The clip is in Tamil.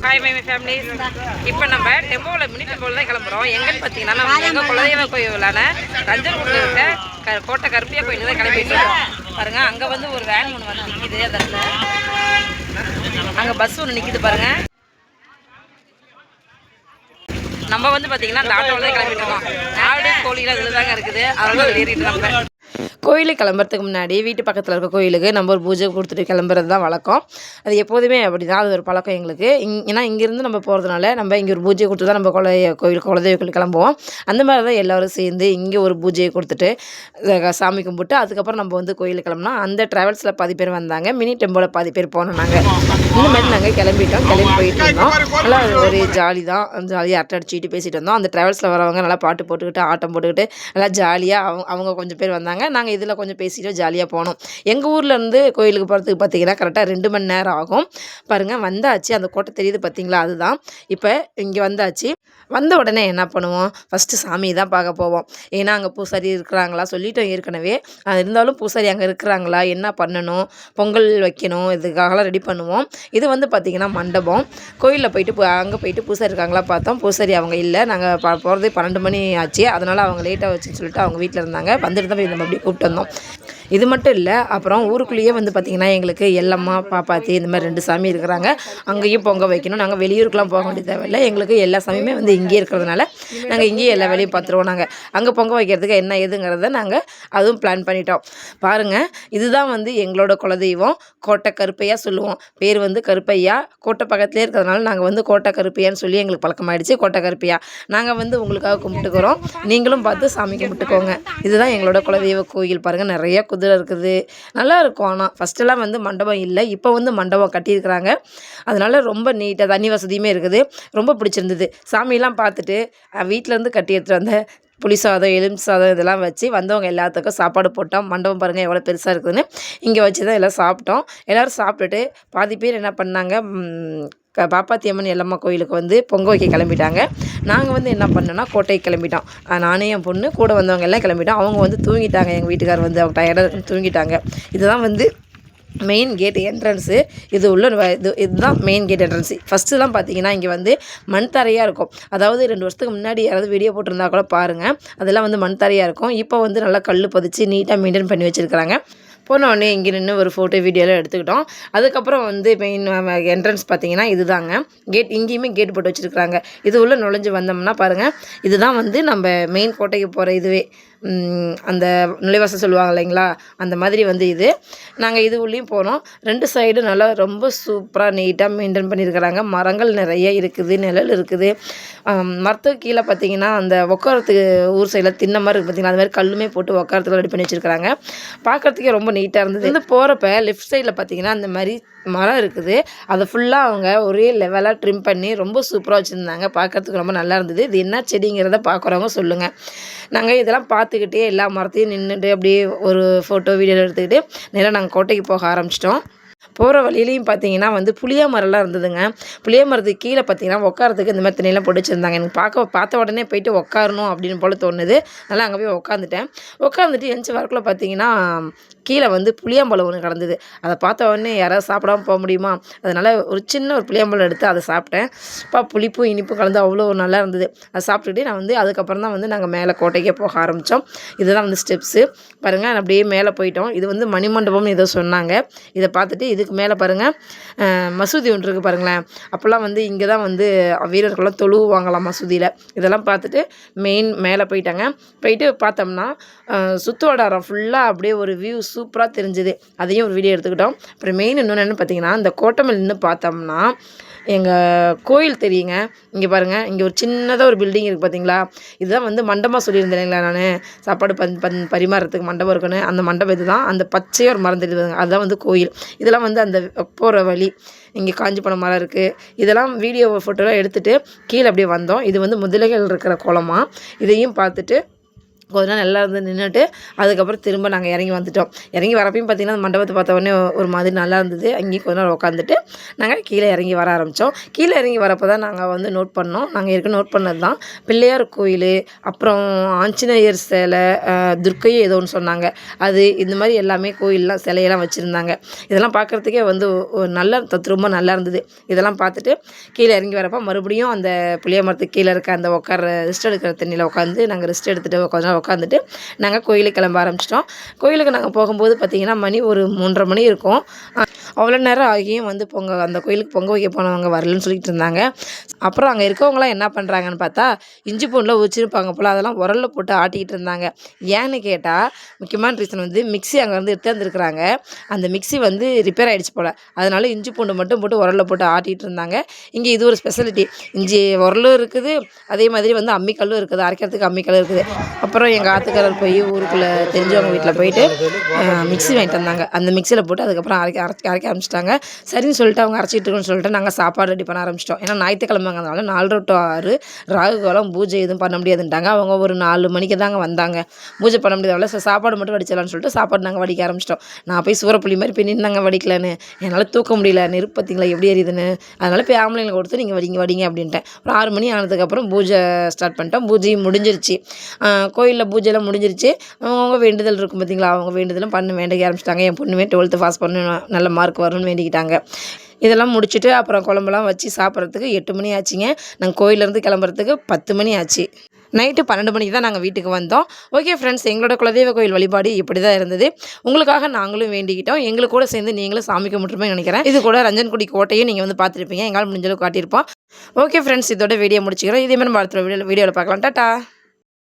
Hi my families. இப்போ நம்ம டெம்போவில் மினி டெம்போவில் தான் கிளம்புறோம். எங்கன்னு பார்த்தீங்கன்னா நம்ம எங்கள் குலதெய்வ கோயிலான ரஞ்சன்குடியில் இருக்க கோட்டை கருப்பியா கோயிலுக்கு தான் கிளம்பிட்டு இருக்கோம். பாருங்கள், அங்கே வந்து ஒரு வேன் ஒன்று வந்து நிற்கிது. அந்த இடத்துல அங்கே பஸ் ஒன்று நிற்கிது பாருங்கள். நம்ம வந்து பார்த்தீங்கன்னா அந்த ஆட்டோவில் தான் கிளம்பிட்டு இருக்கோம். ஆடு கோழியில் அதில் தாங்க இருக்குது. அதெல்லாம் ஏறிட்டு நம்ம கோயிலுக்கு கிளம்புறதுக்கு முன்னாடி வீட்டு பக்கத்தில் இருக்க கோயிலுக்கு நம்ம ஒரு பூஜை கொடுத்துட்டு கிளம்புறது தான் வழக்கம். அது எப்போதுமே அப்படி தான், அது ஒரு பழக்கம் எங்களுக்கு. ஏன்னா இங்கேருந்து நம்ம போகிறதுனால நம்ம இங்கே ஒரு பூஜையை கொடுத்து தான் நம்ம குலதெய்வ கோயிலுக்கு கிளம்புவோம். அந்த மாதிரி தான் எல்லோரும் சேர்ந்து இங்கே ஒரு பூஜையை கொடுத்துட்டு சாமி கும்பிட்டு அதுக்கப்புறம் நம்ம வந்து கோயிலுக்கு கிளம்புனா அந்த ட்ராவல்ஸில் பாதி பேர் வந்தாங்க, மினி டெம்போவில் பாதி பேர் போனோம். நாங்கள் இந்த மாதிரி நாங்கள் கிளம்பி போயிட்டு இருந்தோம். நல்லா ஒரு ஜாலியாக அரட்டை அடிச்சுட்டு பேசிகிட்டு இருந்தோம். அந்த ட்ராவல்ஸில் வரவங்க நல்லா பாட்டு போட்டுக்கிட்டு ஆட்டம் போட்டுக்கிட்டு நல்லா ஜாலியாக அவங்க கொஞ்சம் பேர் வந்தாங்க. நாங்கள் இதில் கொஞ்சம் பேசிட்டு ஜாலியாக போனோம். எங்கள் ஊர்லேருந்து கோயிலுக்கு போகிறதுக்கு பார்த்தீங்கன்னா கரெக்டாக 2 மணி நேரம் ஆகும். பாருங்கள், வந்தாச்சு. அந்த கோட்டை தெரியுது பார்த்தீங்களா, அதுதான். இப்போ இங்கே வந்தாச்சு. வந்த உடனே என்ன பண்ணுவோம், ஃபஸ்ட்டு சாமி தான் பார்க்க போவோம். ஏன்னா அங்கே பூசாரி இருக்கிறாங்களா சொல்லிட்டோம் ஏற்கனவே. இருந்தாலும் பூசாரி அங்கே இருக்கிறாங்களா, என்ன பண்ணணும், பொங்கல் வைக்கணும், இதுக்காகலாம் ரெடி பண்ணுவோம். இது வந்து பார்த்திங்கன்னா மண்டபம். கோயிலில் போயிட்டு அங்கே போயிட்டு பூசாரி இருக்காங்களா பார்த்தோம். பூசாரி அவங்க இல்லை. நாங்கள் போகிறதே 12 மணி ஆச்சு. அதனால் அவங்க லேட்டாக வச்சுன்னு சொல்லிட்டு அவங்க வீட்டில் இருந்தாங்க. வந்துட்டு தான் நம்ம அப்படி கூப்பிட்டு வந்தோம். இது மட்டும் இல்லை, அப்புறம் ஊருக்குள்ளேயே வந்து பார்த்திங்கன்னா எங்களுக்கு எல்லம்மா பாப்பாத்தி இந்த மாதிரி 2 சாமி இருக்கிறாங்க. அங்கேயும் பொங்க வைக்கணும். நாங்கள் வெளியூருக்குலாம் போக வேண்டிய தேவையில்லை. எங்களுக்கு எல்லா சாமியுமே வந்து இங்கேயே இருக்கிறதுனால நாங்கள் இங்கேயே எல்லா வேலையும் பார்த்துருவோம். நாங்கள் அங்கே பொங்க வைக்கிறதுக்கு என்ன ஏதுங்கிறத நாங்கள் அதுவும் பிளான் பண்ணிட்டோம். பாருங்கள், இதுதான் வந்து எங்களோட குலதெய்வம். கோட்டை கருப்பையா சொல்லுவோம். பேர் வந்து கருப்பையா. கோட்டை பக்கத்துலேயே இருக்கிறதுனால நாங்கள் வந்து கோட்டை கருப்பையான்னு சொல்லி எங்களுக்கு பழக்கமாயிடுச்சு. கோட்டை கருப்பையா நாங்கள் வந்து உங்களுக்காக கும்பிட்டுக்கிறோம். நீங்களும் பார்த்து சாமி கும்பிட்டுக்கோங்க. இதுதான் எங்களோட குலதெய்வ கோயில். பாருங்கள், நிறைய குதிரை இருக்குது. நல்லா இருக்கும். ஆனால் ஃபஸ்ட்டெல்லாம் வந்து மண்டபம் இல்லை, இப்போ வந்து மண்டபம் கட்டியிருக்கிறாங்க. அதனால் ரொம்ப நீட்டாக தண்ணி வசதியுமே இருக்குது. ரொம்ப பிடிச்சிருந்தது. சாமியெல்லாம் பார்த்துட்டு வீட்டிலேருந்து கட்டி எடுத்துகிட்டு வந்த புளி சாதம், எலுமிச்சை சாதம் இதெல்லாம் வச்சு வந்தவங்க எல்லாத்துக்கும் சாப்பாடு போட்டோம். மண்டபம் பாருங்கள் எவ்வளோ பெருசாக இருக்குதுன்னு. இங்கே வச்சு தான் எல்லாம் சாப்பிட்டோம். எல்லோரும் சாப்பிட்டுட்டு பாதி பேர் என்ன பண்ணாங்க, பாப்பாத்தி அம்மன் எல்லம்மா கோயிலுக்கு வந்து பொங்க வைக்க கிளம்பிட்டாங்க. நாங்கள் வந்து என்ன பண்ணோன்னா கோட்டைக்கு கிளம்பிட்டோம். நானே என் பொண்ணு கூட வந்தவங்க எல்லாம் கிளம்பிட்டோம். அவங்க வந்து தூங்கிட்டாங்க. எங்கள் வீட்டுக்கார் வந்து அவங்க டயர்டாக தூங்கிட்டாங்க. இதுதான் வந்து மெயின் கேட் என்ட்ரன்ஸு. இதுதான் மெயின் கேட் என்ட்ரன்ஸு. ஃபஸ்ட்டுலாம் பார்த்தீங்கன்னா இங்கே வந்து மண் தரையாக இருக்கும். அதாவது 2 வருஷத்துக்கு முன்னாடி யாராவது வீடியோ போட்டிருந்தா கூட பாருங்கள், அதெல்லாம் வந்து மண் தரையாக இருக்கும். இப்போ வந்து நல்லா கல் பதிச்சு நீட்டாக மெயின்டைன் பண்ணி வச்சுருக்கிறாங்க. போனோடனே இங்கே நின்று ஒரு ஃபோட்டோ வீடியோலாம் எடுத்துக்கிட்டோம். அதுக்கப்புறம் வந்து மெயின் என்ட்ரன்ஸ் பார்த்திங்கன்னா இதுதாங்க கேட். இங்கேயுமே கேட் போட்டு வச்சுருக்குறாங்க. இது உள்ள நுழைஞ்சு வந்தோம்னா பாருங்கள், இதுதான் வந்து நம்ம மெயின் கோட்டைக்கு போகிற இதுவே அந்த நுழைவாசல் சொல்லுவாங்க இல்லைங்களா, அந்த மாதிரி வந்து இது. நாங்கள் இது உள்ளேயும் போனோம். 2 சைடு நல்லா ரொம்ப சூப்பராக நீட்டாக மெயின்டைன் பண்ணியிருக்கிறாங்க. மரங்கள் நிறைய இருக்குது, நிழல் இருக்குது. மரத்துக்கு கீழே பார்த்திங்கன்னா அந்த உட்காரத்துக்கு ஊர் சைடில் தின்ன மாதிரி இருக்குது பார்த்திங்கன்னா, அது மாதிரி கல்லுமே போட்டு உட்காரத்துக்கு ரெடி பண்ணி வச்சுருக்கிறாங்க. பார்க்குறதுக்கே ரொம்ப நீட்டாக இருந்தது. வந்து போகிறப்ப லெஃப்ட் சைடில் பார்த்திங்கன்னா அந்த மாதிரி மரம் இருக்குது. அதை ஃபுல்லாக அவங்க ஒரே லெவலாக ட்ரிம் பண்ணி ரொம்ப சூப்பராக வச்சுருந்தாங்க. பார்க்குறதுக்கு ரொம்ப நல்லா இருந்தது. இது என்ன செடிங்கிறத பார்க்குறவங்க சொல்லுங்கள். நாங்கள் இதெல்லாம் பார்த்துக்கிட்டே எல்லா மரத்தையும் நின்றுட்டு அப்படியே ஒரு ஃபோட்டோ வீடியோ எடுத்துக்கிட்டு நேராக நாங்கள் கோட்டைக்கு போக ஆரம்பிச்சிட்டோம். போகிற வழியிலையும் பார்த்தீங்கன்னா வந்து புளிய மரம்லாம் இருந்ததுங்க. புளிய மரத்துக்கு கீழே பார்த்தீங்கன்னா உட்காரத்துக்கு இந்த மாதிரி தண்ணியெல்லாம் போட்டு வச்சுருந்தாங்க. எனக்கு பார்த்த உடனே போயிட்டு உட்காரணும் அப்படின்னு போல் தோணுது. அதனால் அங்கே போய் உட்காந்துட்டு எழுந்துச்சி வரக்குள்ள பார்த்தீங்கன்னா கீழே வந்து புளியம்பழம் ஒன்று கிடந்தது. அதை பார்த்த உடனே யாராவது சாப்பிடாமல் போக முடியுமா, அதனால் ஒரு சின்ன ஒரு புளியம்பழம் எடுத்து அதை சாப்பிட்டேன். புளிப்பும் இனிப்பும் கலந்து அவ்வளோ நல்லா இருந்தது. அதை சாப்பிட்டுட்டு நான் வந்து அதுக்கப்புறம் தான் வந்து நாங்கள் மேலே கோட்டைக்கே போக ஆரம்பித்தோம். இதுதான் வந்து ஸ்டெப்ஸு பாருங்கள். அப்படியே மேலே போயிட்டோம். இது வந்து மணிமண்டபம்னு ஏதோ சொன்னாங்க. இதை பார்த்துட்டு இதுக்கு மேலே பாருங்கள் மசூதி ஒன்று இருக்குது பாருங்களேன். அப்போல்லாம் வந்து இங்கே தான் வந்து வீரர்கள்லாம் தொழுவாங்களாம் மசூதியில். இதெல்லாம் பார்த்துட்டு மெயின் மேலே போயிட்டு பார்த்தோம்னா சுற்று வட்டாரம் ஃபுல்லாக அப்படியே ஒரு வியூ சூப்பராக தெரிஞ்சுது. அதையும் ஒரு வீடியோ எடுத்துக்கிட்டோம். அப்புறம் மெயின் இன்னொன்று என்ன பார்த்தீங்கன்னா, இந்த கோட்டை மேல் நின்று பார்த்தோம்னா எங்கள் கோயில் தெரியுங்க. இங்கே பாருங்கள், இங்கே ஒரு சின்னதாக ஒரு பில்டிங் இருக்குது பார்த்தீங்களா. இதுதான் வந்து மண்டபம் சொல்லியிருந்தேன் இல்லைங்களா, நான் சாப்பாடு பரிமாறத்துக்கு மண்டபம் இருக்குன்னு. அந்த மண்டபம் இது தான். அந்த பச்சையாக ஒரு மரம் தெரியுதுங்க, அதுதான் வந்து கோயில். இதெல்லாம் வந்து அந்த போகிற வழி. இங்கே காஞ்சி பழம் மரம் இருக்குது. இதெல்லாம் வீடியோ ஃபோட்டோலாம் எடுத்துகிட்டு கீழே அப்படியே வந்தோம். இது வந்து முதலைகள் இருக்கிற குளமா. இதையும் பார்த்துட்டு கொஞ்ச நாள் நல்லா இருந்து நின்றுட்டு அதுக்கப்புறம் திரும்ப நாங்கள் இறங்கி வந்துட்டோம். இறங்கி வரப்பையும் பார்த்திங்கன்னா அந்த மண்டபத்தை பார்த்த உடனே ஒரு மாதிரி நல்லா இருந்தது. அங்கேயும் கொஞ்ச நாள் உட்காந்துட்டு நாங்கள் கீழே இறங்கி வர ஆரம்பித்தோம். கீழே இறங்கி வரப்போ தான் நாங்கள் வந்து நோட் பண்ணோம். நாங்கள் ஏற்கனவே நோட் பண்ணது தான் பிள்ளையார் கோயில், அப்புறம் ஆஞ்சநேயர் சிலை, துர்க்கையும் ஏதோ ஒன்று சொன்னாங்க. அது இந்த மாதிரி எல்லாமே கோயிலெலாம் சிலையெல்லாம் வச்சுருந்தாங்க. இதெல்லாம் பார்க்குறதுக்கே வந்து நல்லா ரொம்ப நல்லா இருந்தது. இதெல்லாம் பார்த்துட்டு கீழே இறங்கி வரப்போ மறுபடியும் அந்த புளிய மரத்துக்கு கீழே இருக்க அந்த ரெஸ்ட் எடுக்கிற தண்ணியில் உட்காந்து நாங்கள் ரெஸ்ட் எடுத்துகிட்டு கொஞ்ச நாள் உட்காந்துட்டு நாங்கள் கோயிலுக்கு கிளம்ப ஆரம்பிச்சிட்டோம். கோயிலுக்கு நாங்கள் போகும்போது பார்த்திங்கன்னா மணி ஒரு 3:30 மணி இருக்கும். அவ்வளோ நேரம் ஆகியும் வந்து அந்த கோயிலுக்கு பொங்க வைக்க போனவங்க வரலன்னு சொல்லிட்டு இருந்தாங்க. அப்புறம் அங்கே இருக்கவங்களாம் என்ன பண்ணுறாங்கன்னு பார்த்தா இஞ்சி பூண்டில் வச்சுருப்பாங்க போல், அதெல்லாம் உரலில் போட்டு ஆட்டிக்கிட்டு இருந்தாங்க. ஏன்னு கேட்டால் முக்கியமான ரீசன் வந்து மிக்ஸி அங்கே வந்து எடுத்துருந்துருக்குறாங்க. அந்த மிக்ஸி வந்து ரிப்பேர் ஆகிடுச்சு போல், அதனால இஞ்சி பூண்டு மட்டும் போட்டு உரலில் போட்டு ஆட்டிகிட்டு இருந்தாங்க. இங்கே இது ஒரு ஸ்பெஷாலிட்டி, இஞ்சி உரலும் இருக்குது, அதே மாதிரி வந்து அம்மிக்கல்லும் இருக்குது, அரைக்கிறதுக்கு அம்மிக்கல் இருக்குது. அப்புறம் எங்கள் ஆத்துக்காரர் போய் ஊருக்குள்ளே தெரிஞ்சவங்க வீட்டில் போயிட்டு மிக்ஸி வாங்கிட்டு வந்தாங்க. அந்த மிக்ஸியில் போட்டு அதுக்கப்புறம் அரைக்க ஆரம்பிச்சிட்டாங்க. சரின்னு சொல்லிட்டு அவங்க அரைச்சிட்டு இருக்குன்னு சொல்லிட்டு நாங்கள் சாப்பாடு ரெடி பண்ண ஆரம்பிச்சிட்டோம். ஏன்னா ஞாயிற்றுக்கிழமைங்கிறதுனால 4 to 6 ராகு காலம், பூஜை எதுவும் பண்ண முடியாதுன்ட்டாங்க. அவங்க ஒரு 4 மணிக்கு தாங்க வந்தாங்க. பூஜை பண்ண முடியாதவள சாப்பாடு மட்டும் வடிச்சிடலான்னு சொல்லிட்டு சாப்பாடு நாங்கள் வடிக்க ஆரம்பிச்சிட்டோம். நான் போய் சூறப்புள்ளி மாதிரி போய் நின்னாங்க வடிக்கலான்னு. என்னால் தூக்க முடியல, நெருப்பு பார்த்தீங்களா எப்படி எரியுதுன்னு. அதனால் போய் ஆம்பளைங்களை கொடுத்து நீங்கள் வடிங்க அப்படின்ட்டேன். அப்புறம் 6 மணி ஆனதுக்கப்புறம் பூஜை ஸ்டார்ட் பண்ணிட்டோம். பூஜையும் முடிஞ்சிருச்சு. கோயிலில் பூஜைலாம் முடிஞ்சிருச்சு. அவங்க வேண்டுதல் இருக்கும் பார்த்தீங்களா, அவங்க வேண்டுதலும் வேண்டிக்க ஆரம்பிச்சிட்டாங்க. என் பொண்ணுமே 12th பாஸ் பண்ணணும், நல்ல மார்க் வரணும்னு வேண்டிக்கிட்டாங்க. இதெல்லாம் முடிச்சுட்டு அப்புறம் குழம்புலாம் வச்சு சாப்பிட்றதுக்கு 8 மணி ஆச்சுங்க. நாங்கள் கோயிலேருந்து கிளம்புறதுக்கு 10 மணி ஆச்சு. நைட்டு 12 மணிக்கு தான் நாங்கள் வீட்டுக்கு வந்தோம். ஓகே ஃப்ரெண்ட்ஸ், எங்களோட குலதெய்வ கோயில் வழிபாடு இப்படி தான் இருந்தது. உங்களுக்காக நாங்களும் வேண்டிக்கிட்டோம். எங்களுக்கு கூட சேர்ந்து நீங்களும் சாமி கும்பிட்டுருப்பேன்னு நினைக்கிறேன். இது கூட ரஞ்சன்குடி கோட்டையும் நீங்கள் வந்து பார்த்துருப்பீங்க. எங்களால் முடிஞ்சளவு காட்டியிருப்போம். ஓகே ஃப்ரெண்ட்ஸ், இதோட வீடியோ முடிச்சுக்கிறோம். இதே மாதிரி அடுத்த வீடியோவில் பார்க்கலாம். டாட்டா.